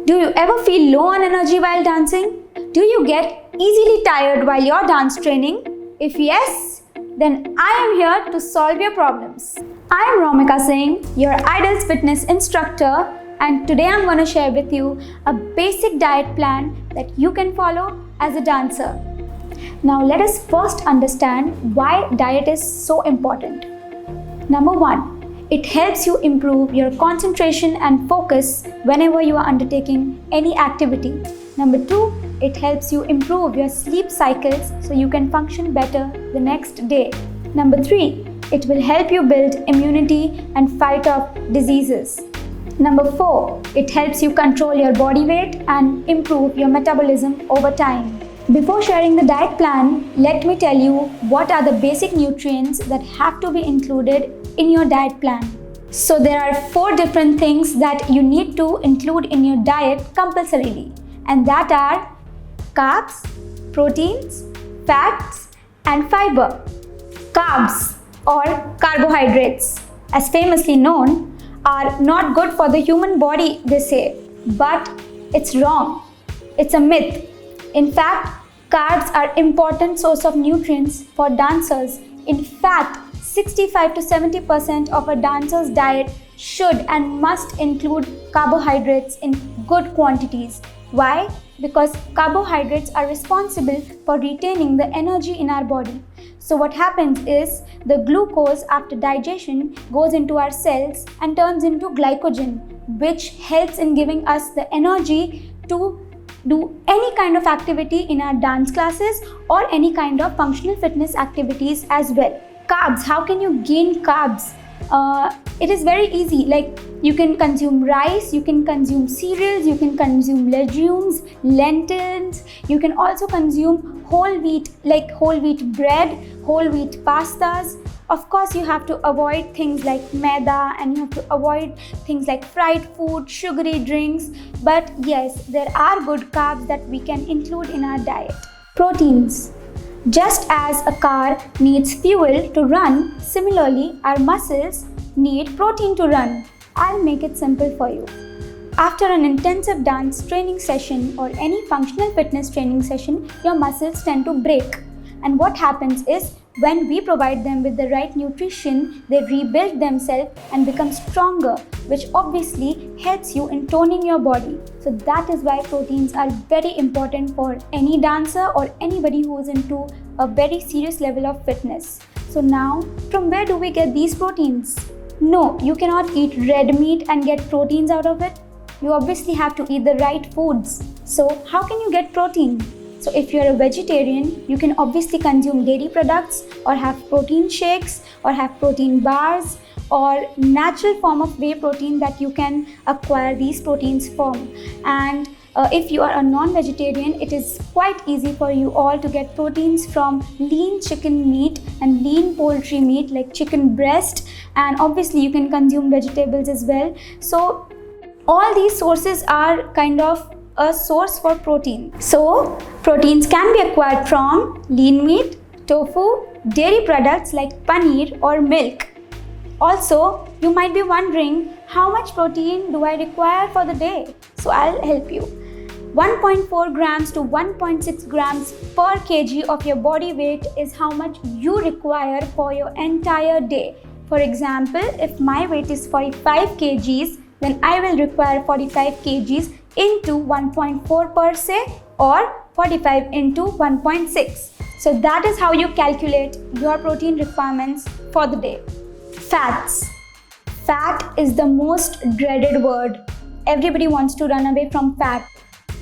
Do you ever feel low on energy while dancing? Do you get easily tired while you're dance training? If yes, then I am here to solve your problems. I am Romikka Singh, your IDALS fitness instructor, and today I'm going to share with you a basic diet plan that you can follow as a dancer. Now let us first understand why diet is so important. Number 1. It helps you improve your concentration and focus whenever you are undertaking any activity. Number 2. It helps you improve your sleep cycles so you can function better the next day. Number 3. It will help you build immunity and fight off diseases. Number 4. It helps you control your body weight and improve your metabolism over time. Before sharing the diet plan, let me tell you what are the basic nutrients that have to be included in your diet plan. So there are 4 different things that you need to include in your diet compulsorily, and that are carbs, proteins, fats, and fiber. Carbs or carbohydrates, as famously known, are not good for the human body, they say, but it's wrong. It's a myth. In fact, carbs are important source of nutrients for dancers. In fact, 65 to 70% of a dancer's diet should and must include carbohydrates in good quantities. Why? Because carbohydrates are responsible for retaining the energy in our body. So what happens is the glucose after digestion goes into our cells and turns into glycogen, which helps in giving us the energy to do any kind of activity in our dance classes or any kind of functional fitness activities as well. Carbs, how can you gain carbs? It is very easy. Like, you can consume rice, you can consume cereals, you can consume legumes, lentils. You can also consume whole wheat, like whole wheat bread, whole wheat pastas. Of course, you have to avoid things like maida, and you have to avoid things like fried food, sugary drinks. But yes, there are good carbs that we can include in our diet. Proteins. Just as a car needs fuel to run, similarly, our muscles need protein to run. I'll make it simple for you. After an intensive dance training session or any functional fitness training session, your muscles tend to break. And what happens is, when we provide them with the right nutrition, they rebuild themselves and become stronger, which obviously helps you in toning your body. So that is why proteins are very important for any dancer or anybody who is into a very serious level of fitness. So now, from where do we get these proteins? No, you cannot eat red meat and get proteins out of it. You obviously have to eat the right foods. So how can you get protein? So if you're a vegetarian, you can obviously consume dairy products or have protein shakes or have protein bars or natural form of whey protein that you can acquire these proteins from. And if you are a non-vegetarian, it is quite easy for you all to get proteins from lean chicken meat and lean poultry meat like chicken breast, and obviously you can consume vegetables as well. So all these sources are kind of a source for protein. So proteins can be acquired from lean meat, tofu, dairy products like paneer or milk. Also, you might be wondering, how much protein do I require for the day? So I'll help you. 1.4 grams to 1.6 grams per kg of your body weight is how much you require for your entire day. For example, if my weight is 45 kgs, then I will require 45 kgs into 1.4 per se, or 45 into 1.6. So that is how you calculate your protein requirements for the day. Fats. Fat is the most dreaded word. Everybody wants to run away from fat.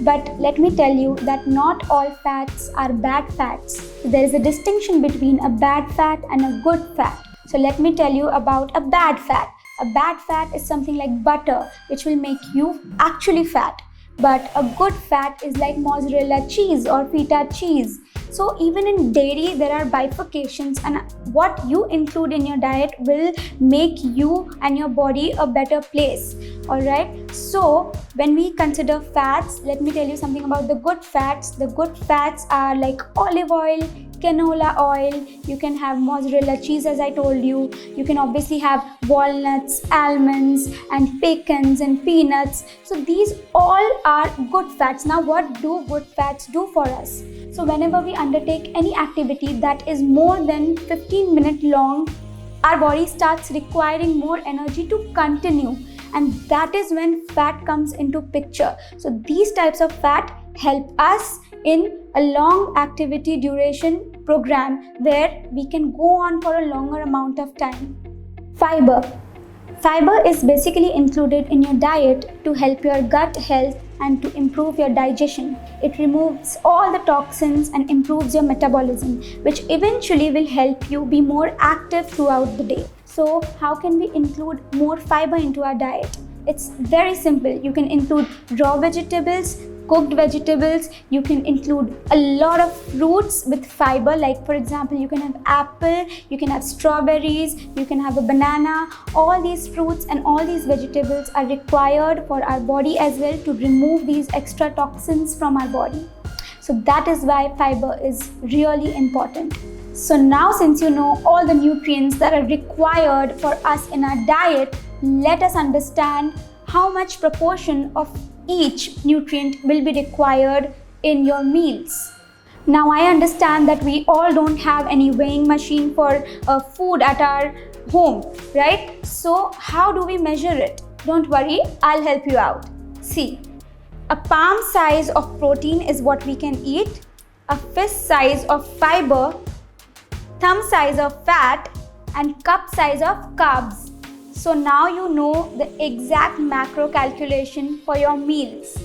But let me tell you that not all fats are bad fats. There is a distinction between a bad fat and a good fat. So let me tell you about a bad fat. A bad fat is something like butter, which will make you actually fat. But a good fat is like mozzarella cheese or feta cheese. So even in dairy, there are bifurcations, and what you include in your diet will make you and your body a better place. Alright, so when we consider fats, let me tell you something about the good fats. The good fats are like olive oil, canola oil, you can have mozzarella cheese as I told you, you can obviously have walnuts, almonds and pecans and peanuts. So these all are good fats. Now what do good fats do for us? So whenever we undertake any activity that is more than 15 minutes long, our body starts requiring more energy to continue, and that is when fat comes into picture. So these types of fat help us in a long activity duration program where we can go on for a longer amount of time. Fiber. Fiber is basically included in your diet to help your gut health and to improve your digestion. It removes all the toxins and improves your metabolism, which eventually will help you be more active throughout the day. So how can we include more fiber into our diet? It's very simple. You can include raw vegetables, cooked vegetables, you can include a lot of fruits with fiber, like for example you can have apple, you can have strawberries, you can have a banana. All these fruits and all these vegetables are required for our body as well to remove these extra toxins from our body. So that is why fiber is really important. So now since you know all the nutrients that are required for us in our diet, let us understand how much proportion of each nutrient will be required in your meals. Now I understand that we all don't have any weighing machine for food at our home, right? So how do we measure it? Don't worry, I'll help you out. See, a palm size of protein is what we can eat, a fist size of fiber, thumb size of fat, and cup size of carbs. So now you know the exact macro calculation for your meals.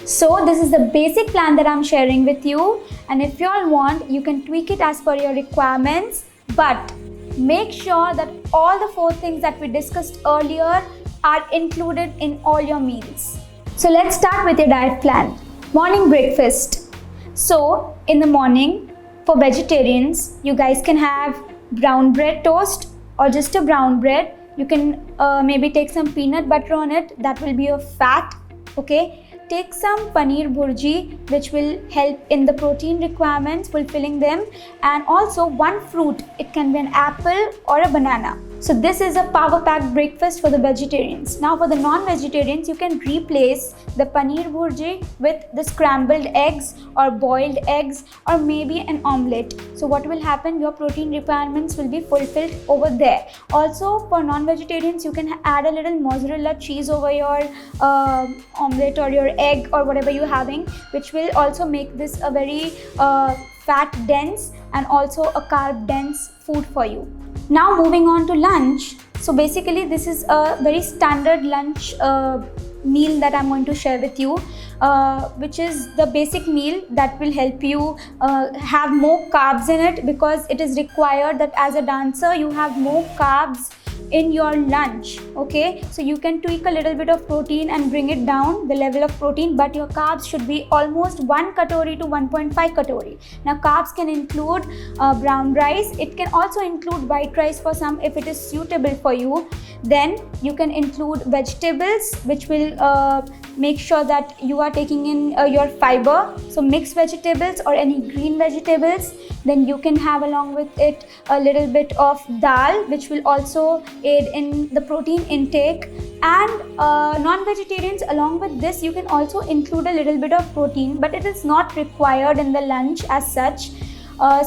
So this is the basic plan that I'm sharing with you, and if you all want, you can tweak it as per your requirements, but make sure that all the 4 things that we discussed earlier are included in all your meals. So let's start with your diet plan. Morning breakfast. So in the morning, for vegetarians, you guys can have brown bread toast or just a brown bread. You can maybe take some peanut butter on it, that will be a fat, okay? Take some paneer bhurji, which will help in the protein requirements, fulfilling them, and also 1 fruit. It can be an apple or a banana. So this is a power-packed breakfast for the vegetarians. Now for the non-vegetarians, you can replace the paneer bhurji with the scrambled eggs or boiled eggs or maybe an omelette. So what will happen? Your protein requirements will be fulfilled over there. Also for non-vegetarians, you can add a little mozzarella cheese over your omelette or your egg or whatever you're having, which will also make this a very fat dense and also a carb dense food for you. Now moving on to lunch. So basically this is a very standard lunch meal that I'm going to share with you, which is the basic meal that will help you have more carbs in it, because it is required that as a dancer you have more carbs in your lunch, okay? So you can tweak a little bit of protein and bring it down, the level of protein, but your carbs should be almost 1 katori to 1.5 katori. Now carbs can include brown rice, it can also include white rice for some if it is suitable for you. Then you can include vegetables, which will make sure that you are taking in your fiber, so mixed vegetables or any green vegetables. Then you can have along with it a little bit of dal, which will also aid in the protein intake. And non-vegetarians, along with this you can also include a little bit of protein, but it is not required in the lunch as such.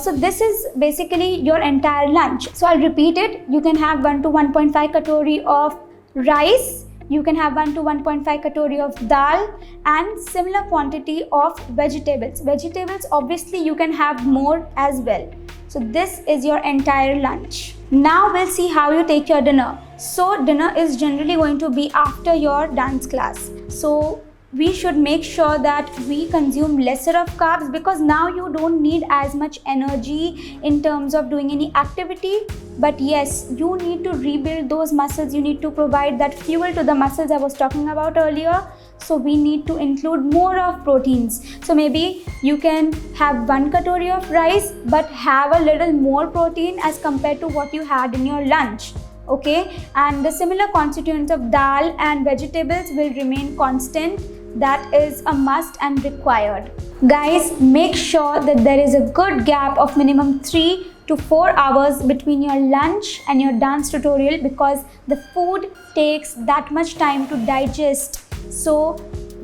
So this is basically your entire lunch. So I'll repeat it. You can have 1 to 1.5 katori of rice, you can have 1 to 1.5 katori of dal, and similar quantity of vegetables. Vegetables obviously you can have more as well. So this is your entire lunch. Now we'll see how you take your dinner. So dinner is generally going to be after your dance class. So we should make sure that we consume lesser of carbs, because now you don't need as much energy in terms of doing any activity. But yes, you need to rebuild those muscles, you need to provide that fuel to the muscles I was talking about earlier. So we need to include more of proteins. So maybe you can have 1 katori of rice but have a little more protein as compared to what you had in your lunch. Okay, and the similar constituents of dal and vegetables will remain constant. that is a must and required. Guys, make sure that there is a good gap of minimum 3 to 4 hours between your lunch and your dance tutorial, because the food takes that much time to digest. So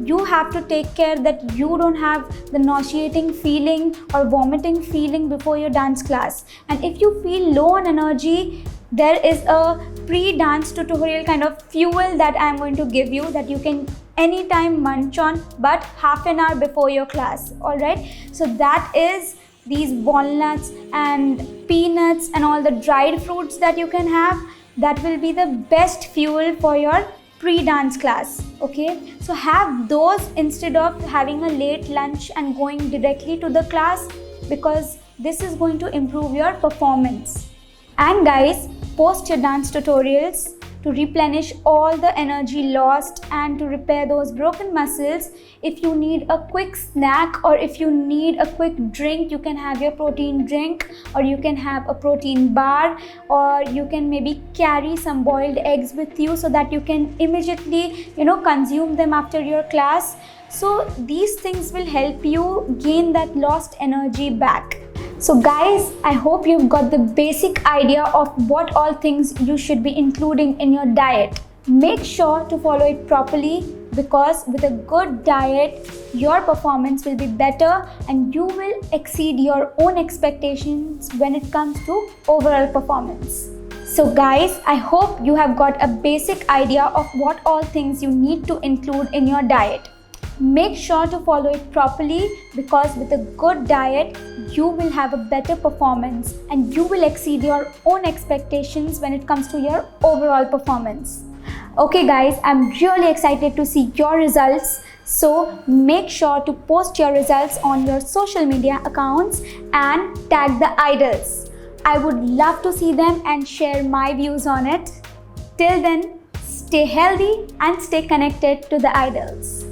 you have to take care that you don't have the nauseating feeling or vomiting feeling before your dance class. And if you feel low on energy, there is a pre-dance tutorial kind of fuel that I'm going to give you that you can anytime munch on, but half an hour before your class. All right, so that is these walnuts and peanuts and all the dried fruits that you can have. That will be the best fuel for your pre-dance class. Okay, so have those instead of having a late lunch and going directly to the class, because this is going to improve your performance. And guys, post your dance tutorials to replenish all the energy lost and to repair those broken muscles. If you need a quick snack or if you need a quick drink, you can have your protein drink, or you can have a protein bar, or you can maybe carry some boiled eggs with you so that you can immediately, consume them after your class. So these things will help you gain that lost energy back. So guys, I hope you've got the basic idea of what all things you should be including in your diet. Make sure to follow it properly, because with a good diet, your performance will be better and you will exceed your own expectations when it comes to overall performance. So guys, I hope you have got a basic idea of what all things you need to include in your diet. Make sure to follow it properly, because with a good diet, you will have a better performance and you will exceed your own expectations when it comes to your overall performance. Okay guys, I'm really excited to see your results. So make sure to post your results on your social media accounts and tag the IDALS. I would love to see them and share my views on it. Till then, stay healthy and stay connected to the IDALS.